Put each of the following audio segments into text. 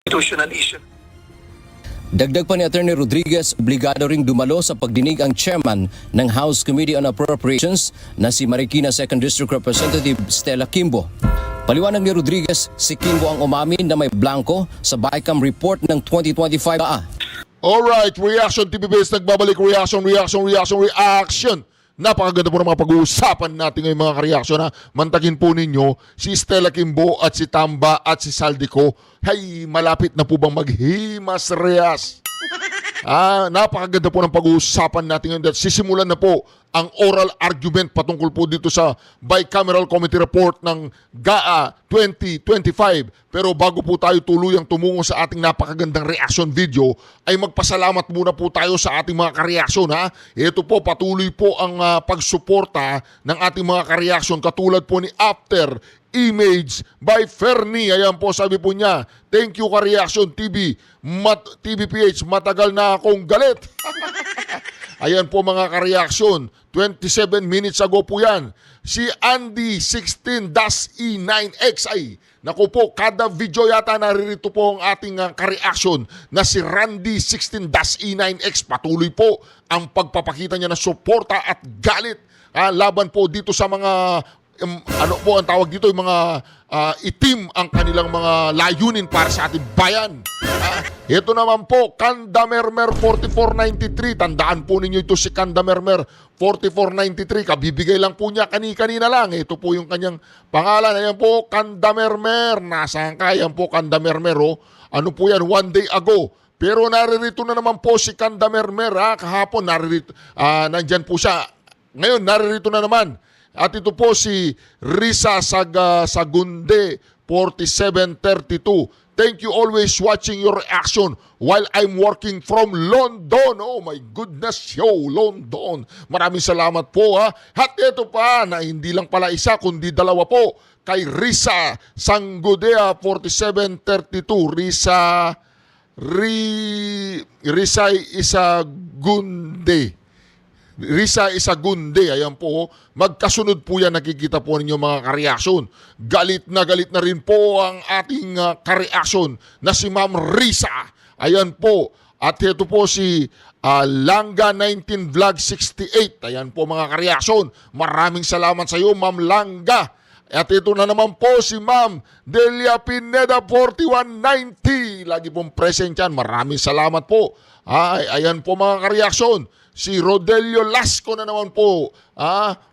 constitutional issue. Dagdag pa ni Attorney Rodriguez, obligado ring dumalo sa pagdinig ang chairman ng House Committee on Appropriations na si Marikina 2nd District Representative Stella Kimbo. Paliwanag ni Rodriguez, si Kimbo ang umamin na may blanco sa BICAM report ng 2025. Alright, Reaction TV Base nagbabalik. Reaction. Napakaganda po ng mga pag-uusapan natin ngayong mga ka-reaction. Mantagin po ninyo si Stella Kimbo at si Tamba at si Saldico. Hay, malapit na po bang maghimas rehas? Napakaganda po ng pag-uusapan natin ngayon. Sisimulan na po ang oral argument patungkol po dito sa Bicameral Committee Report ng GAA 2025. Pero bago po tayo tuluyang tumungo sa ating napakagandang reaction video, ay magpasalamat muna po tayo sa ating mga ka-reaction. Ito po, patuloy po ang pagsuporta ng ating mga ka-reaction katulad po ni After Image by Fernie. Ayan po, sabi po niya, thank you ka-reaction TV, TVPH, matagal na akong galit. Ayan po mga ka-reaction, 27 minutes ago po yan. Si Andy 16-E9X ay, naku po, kada video yata naririto po ang ating ka-reaction na si Randy 16-E9X. Patuloy po ang pagpapakita niya ng suporta at galit laban po dito sa mga ano po ang tawag dito, yung mga itim ang kanilang mga layunin para sa ating bayan. Ito naman po, Kandamermer 4493. Tandaan po ninyo ito si Kandamermer 4493. Kabibigay lang po niya kanina lang. Ito po yung kanyang pangalan. Ayan po, Kandamermer. Nasaan ka? Ayan po, Kandamermer. Ano po yan? 1 day ago. Pero naririto na naman po si Kandamermer. Kahapon, nandyan po siya. Ngayon, naririto na naman. At ito po si Risa Sagunde 4732. Thank you always watching your reaction while I'm working from London. Oh my goodness, London. Maraming salamat po At ito pa na hindi lang pala isa kundi dalawa po kay Risa Sanggudea 4732. Risa Isagunde, ayan po, magkasunod po yan, nakikita po ninyo mga ka-reaction. Galit na rin po ang ating ka-reaction na si Ma'am Risa. Ayan po, at ito po si Langga 19 Vlog 68. Ayan po mga ka-reaction. Maraming salamat sa iyo, Ma'am Langga. At ito na naman po si Ma'am Delia Pineda 4190. Lagi pong present yan. Maraming salamat po. Ayan po mga ka-reaction. Si Rodelio Lasco na naman po.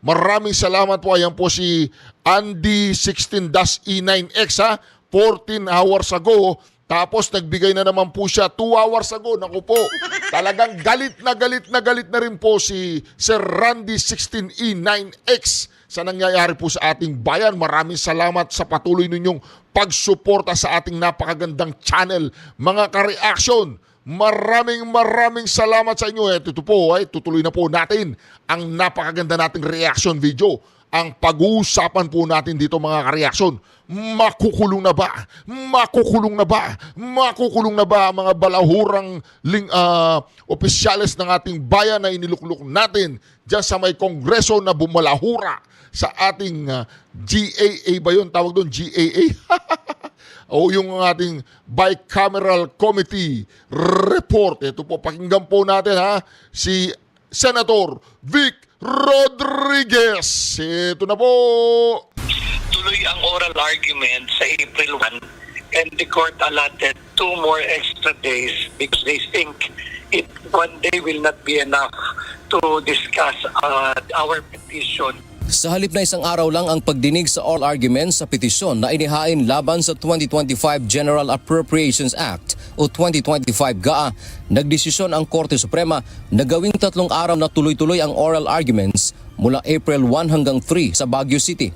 Maraming salamat po. Ayan po si Andy 16-E9X 14 hours ago. Tapos nagbigay na naman po siya 2 hours ago. Naku po, talagang galit na rin po si Sir Randy 16E9X sa nangyayari po sa ating bayan. Maraming salamat sa patuloy ninyong pagsuporta sa ating napakagandang channel. Mga ka-reaction, maraming salamat sa inyo. Ito po, tutuloy na po natin ang napakaganda nating reaction video. Ang pag-uusapan po natin dito mga ka-reaction, makukulong na ba? Makukulong na ba ang mga balahurang opisyales ng ating bayan na inilukluk natin dyan sa may kongreso na bumalahura sa ating GAA ba yun? Tawag doon, GAA? O yung ating Bicameral Committee Report. Ito po, pakinggan po natin si Senator Vic Rodriguez. Ito na po. Tuloy ang oral argument sa April 1 and the court allotted 2 more extra days because they think one day will not be enough to discuss our petition. Sa halip na isang araw lang ang pagdinig sa oral arguments sa petisyon na inihain laban sa 2025 General Appropriations Act o 2025 GAA, nagdesisyon ang Korte Suprema na gawing 3 araw na tuloy-tuloy ang oral arguments mula April 1 hanggang 3 sa Baguio City.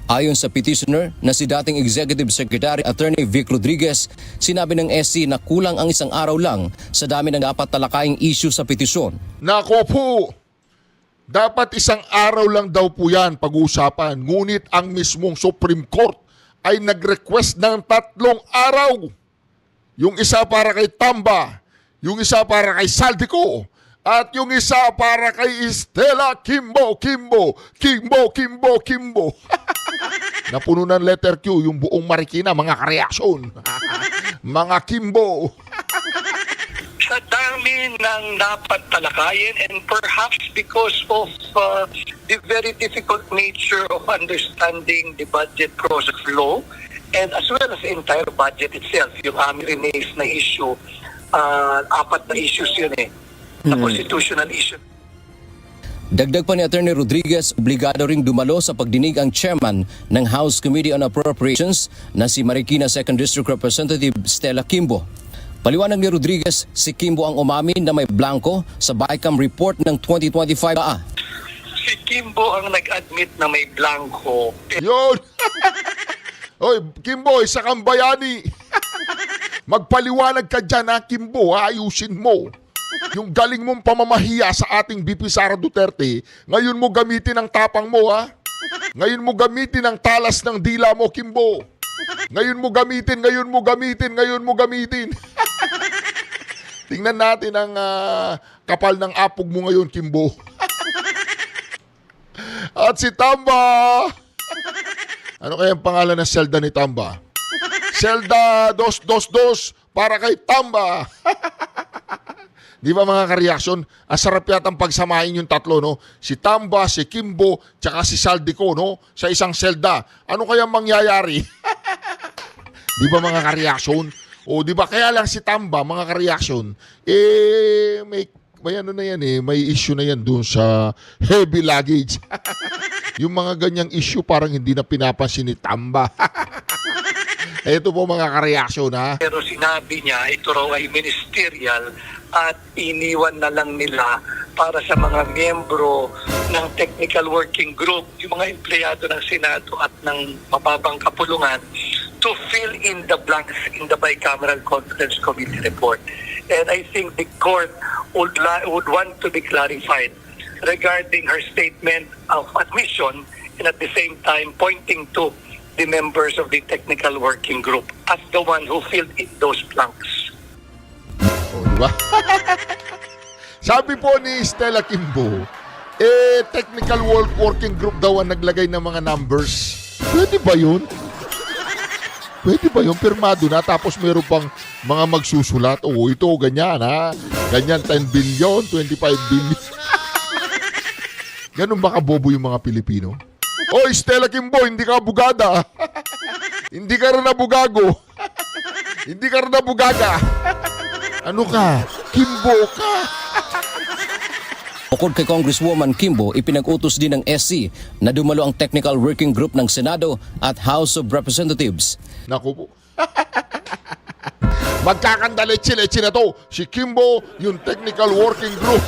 Ayon sa petitioner na si dating Executive Secretary Attorney Vic Rodriguez, sinabi ng SC na kulang ang isang araw lang sa dami ng dapat talakaing issue sa petisyon. Nako po! Dapat isang araw lang daw po yan pag-uusapan. Ngunit ang mismong Supreme Court ay nag-request ng 3 araw. Yung isa para kay Tamba, yung isa para kay Saldico, at yung isa para kay Stella Kimbo. Napuno ng letter Q yung buong Marikina, mga kareaksyon. Mga Kimbo. Sa dami ng dapat talakayin, and perhaps because of the very difficult nature of understanding the budget process law, and as well as the entire budget itself, yung aming release na issue, 4 na issues yun na constitutional issue. Dagdag pa ni Attorney Rodriguez, obligado ring dumalo sa pagdinig ang chairman ng House Committee on Appropriations na si Marikina 2nd District Representative Stella Kimbo. Paliwanag ni Rodriguez, si Kimbo ang umamin na may blanco sa BICAM report ng 2025 GAA. Si Kimbo ang nag-admit na may blanco. Yun. Oy, Kimbo, isa kang bayani. Magpaliwanag ka dyan, ha, Kimbo, ha? Ayusin mo. Yung galing mong pamamahiya sa ating VP Sara Duterte, ngayon mo gamitin ang tapang mo, ha? Ngayon mo gamitin ang talas ng dila mo, Kimbo. Ngayon mo gamitin. Tingnan natin ang kapal ng apog mo ngayon, Kimbo. At si Tamba. Ano kaya ang pangalan ng Zelda ni Tamba? Zelda 222 para kay Tamba. Di ba mga kareaksyon? Ang sarap yatang pagsamahin yung tatlo, no? Si Tamba, si Kimbo, tsaka si Saldico, no? Sa isang Zelda. Ano kaya mangyayari? Di ba mga kareaksyon? O di ba kaya lang si Tamba, mga kareaksyon, may ano na yan may issue na yan dun sa heavy luggage. Yung mga ganyang issue parang hindi na pinapansin ni Tamba. Ito po mga kareaksyon, ha? Pero sinabi niya, ito raw ay ministerial at iniwan na lang nila para sa mga miyembro ng technical working group, yung mga empleyado ng Senado at ng mababang kapulungan, to fill in the blanks in the bicameral conference committee report. And I think the court would want to be clarified regarding her statement of admission, and at the same time pointing to the members of the technical working group as the one who filled in those blanks. O, di ba? Sabi po ni Stella Kimbo, technical working group daw ang naglagay ng mga numbers. Pwede ba yun? Pwede ba yun? Pirmado na, tapos meron pang mga magsusulat. Oo, ito, ganyan, ha? Ganyan, 10 billion, 25 billion. Ganun ba kabobo yung mga Pilipino? Oy, Stella Kimbo, hindi ka abogada. Hindi ka rin abugago. Hindi ka rin abugaga. Ano ka? Kimbo ka. Bukod kay Congresswoman Kimbo, ipinag-utos din ng SC na dumalo ang Technical Working Group ng Senado at House of Representatives. Naku po. Magkakandaletse-letse na to. Si Kimbo, yung Technical Working Group.